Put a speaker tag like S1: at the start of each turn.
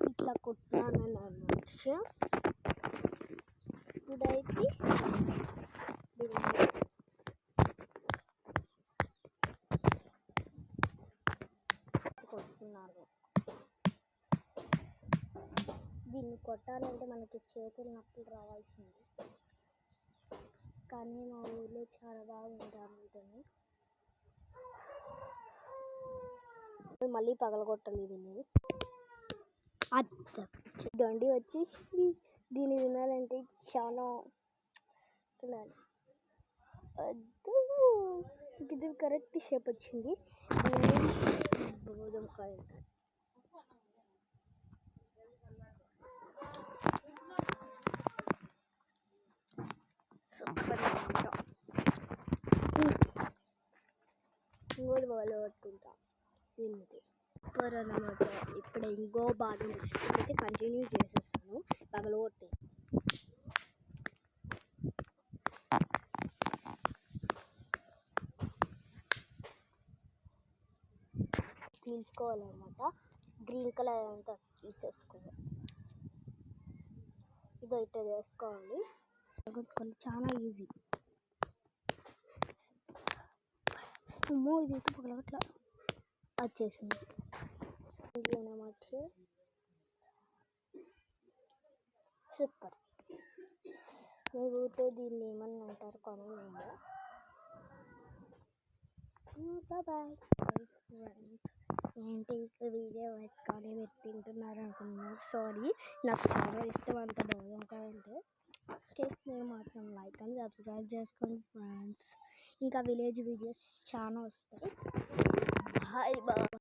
S1: ఇట్లా కొట్టినాను అన్నమాట. ఇప్పుడైతే కొట్టుకున్నాను. దీన్ని కొట్టాలంటే మనకి చేతులు నొప్పులు రావాల్సింది, కానీ మా ఊళ్ళో చాలా బాగుంటాను ఉంటుంది. మళ్ళీ పగలగొట్టాలి దీన్ని. గండి వచ్చి దీన్ని తినాలంటే చాలా తినాలి. ఇది కరెక్ట్ షేప్ వచ్చింది. గోధుమకాయ సూపర్ అనమాట. ఇంకోటి బాగా పట్టుకుంటా దీనికి సూపర్ అనమాట. ఇప్పుడు ఇంకో బాగా అయితే కంటిన్యూ చేసేస్తాను. పగలగొట్టి తీసుకోవాలన్నమాట. గ్రీన్ కలర్ అంతా తీసేసుకోవాలి. ఇదో ఇట్లా వేసుకోవాలి. పగలగొట్టుకోవాలి, చాలా ఈజీ. అమ్మో ఇది అయితే పగలగొట్ల వచ్చేసింది అన్నమాట. సూపర్. మీ ఊరిలో దీన్ని ఏమన్నా అంటారు కామెంట్. బాయ్ ఏంటి వీడియో కానీ మీరు తింటున్నారు అనుకున్నారు, సారీ. నాకు చాలా ఇష్టం అంత గోధుమకాయ అంటే. ఓకే, మీరు మాత్రం లైక్ అండ్ సబ్స్క్రైబ్ చేసుకోండి ఫ్రెండ్స్. ఇంకా విలేజ్ వీడియోస్ చాలా వస్తాయి. Bye bye.